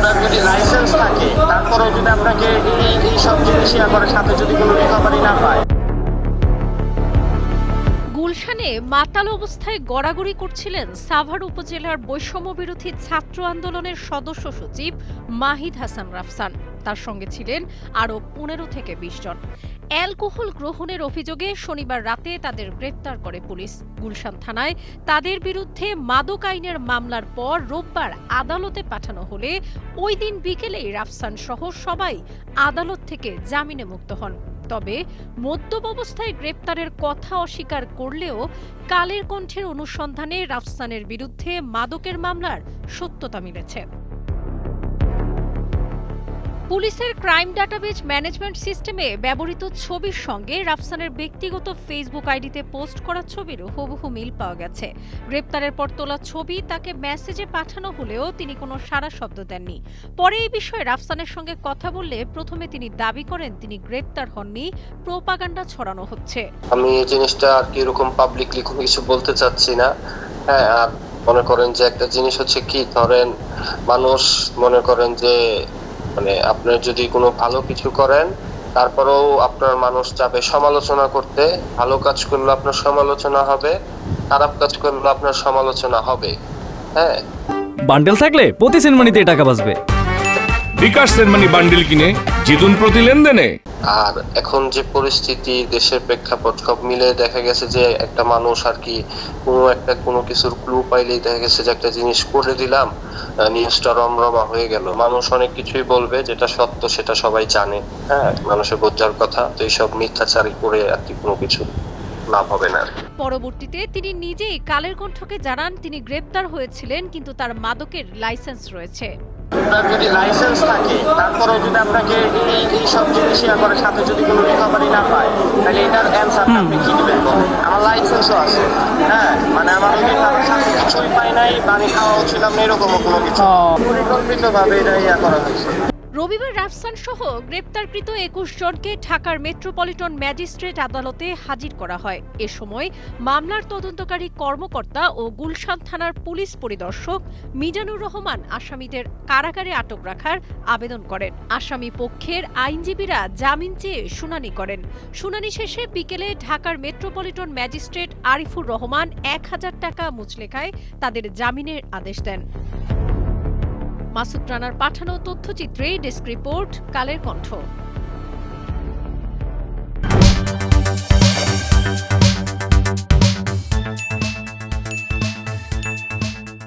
আপনার যদি লাইসেন্স থাকে তারপরেও যদি আপনাকে এই সব জিনিস ইয়া করে সাথে যদি কোনো রিকভারি না পায়। গুলশানে মাতাল অবস্থায় গড়াগড়ি করছিলেন সাভার উপজেলার বৈষম্য বিরোধী ছাত্র আন্দোলনের সদস্য সচিব মাহিদ হাসান রাফসান। তার সঙ্গে ছিলেন আরও ১৫ থেকে ২০ জন। অ্যালকোহল গ্রহণের অভিযোগে শনিবার রাতে তাদের গ্রেপ্তার করে পুলিশ। গুলশান থানায় তাদের বিরুদ্ধে মাদক আইনের মামলার পর রোববার আদালতে পাঠানো হলে ওই দিন বিকেলেই রাফসান সহ সবাই আদালত থেকে জামিনে মুক্ত হন। তবে মদ্যপ অবস্থায় গ্রেপ্তারের কথা অস্বীকার করলেও কালের কণ্ঠের অনুসন্ধানে রাফসানের বিরুদ্ধে মাদকের মামলার সত্যতা মিলেছে। পুলিশের ক্রাইম ডাটাবেজ ম্যানেজমেন্ট সিস্টেমে ব্যবহৃত ছবির সঙ্গে রাফসানের ব্যক্তিগত ফেসবুক আইডিতে পোস্ট করা ছবির হুবহু মিল পাওয়া গেছে। গ্রেপ্তারের পর তোলা ছবি তাকে মেসেজে পাঠানো হলেও তিনি কোনো সাড়া শব্দ দেননি। পরে এই বিষয়ে রাফসানের সঙ্গে কথা বললে প্রথমে তিনি দাবি করেন তিনি গ্রেপ্তার হননি, প্রোপাগান্ডা ছড়ানো হচ্ছে। আমি এই জিনিসটা আর কি এরকম পাবলিকলি কোনো কিছু বলতে চাচ্ছি না। হ্যাঁ, আর মনে করেন যে একটা জিনিস হচ্ছে কি, ধরেন মানুষ মনে করেন যে মানে আপনার যদি কোনো ভালো কিছু করেন তারপরেও আপনার মানুষ যাবে সমালোচনা করতে। ভালো কাজ করলে আপনার সমালোচনা হবে, খারাপ কাজ করলে আপনার সমালোচনা হবে। হ্যাঁ, বান্ডেল থাকলে প্রতি সেনমানিতে টাকা বাঁচবে। বিকাশ সেনমানি বান্ডেল কিনে জিতুন প্রতি লেনদেনে। আর এখন যে পরিস্থিতি, দেশের প্রেক্ষাপট সব মিলে দেখা গেছে যে একটা মানুষ আর কি কোনো কিছুর ক্লু পাইলেই দেখা গেছে যে একটা জিনিস করে দিলাম, নিউজটা রমরমা হয়ে গেল। মানুষ অনেক কিছুই বলবে, যেটা সত্য সেটা সবাই জানে। হ্যাঁ, মানুষের বোঝার কথা। তো এইসব মিথ্যাচারী করে আর কি কোনো কিছু লাভ হবে না। পরবর্তীতে তিনি নিজেই কালের কণ্ঠকে জানান তিনি গ্রেপ্তার হয়েছিলেন, কিন্তু তার মাদকের লাইসেন্স রয়েছে। আপনার যদি লাইসেন্স থাকে তারপরেও যদি আপনাকে এই সব জিনিস ইয়া করে সাথে যদি কোনো রিকভারি না পায়, তাহলে এটার অ্যান্সারটা আপনি কি দিবেন? আমার লাইসেন্সও আছে। হ্যাঁ, মানে আমার ওই সাথে কিছুই পাই নাই, পানি খাওয়া হচ্ছিলাম না, এরকমও কোনো কিছু পরিকল্পিতভাবে এটা ইয়া করা হয়েছে। রবিবার রাফসান সহ গ্রেপ্তারকৃত ২১ জনকে ঢাকার মেট্রোপলিটন ম্যাজিস্ট্রেট আদালতে হাজির করা হয়। এ সময় মামলার তদন্তকারী কর্মকর্তা ও গুলশান থানার পুলিশ পরিদর্শক মিজানুর রহমান আসামিদের কারাগারে আটক রাখার আবেদন করেন। আসামি পক্ষের আইনজীবীরা জামিন চেয়ে শুনানি করেন। শুনানি শেষে বিকেলে ঢাকার মেট্রোপলিটন ম্যাজিস্ট্রেট আরিফুর রহমান ১,০০০ টাকা মুচলেখায় তাদের জামিনের আদেশ দেন। মাসুদ রানার পাঠানো তথ্যচিত্রে ডেস্ক রিপোর্ট, কালের কণ্ঠ।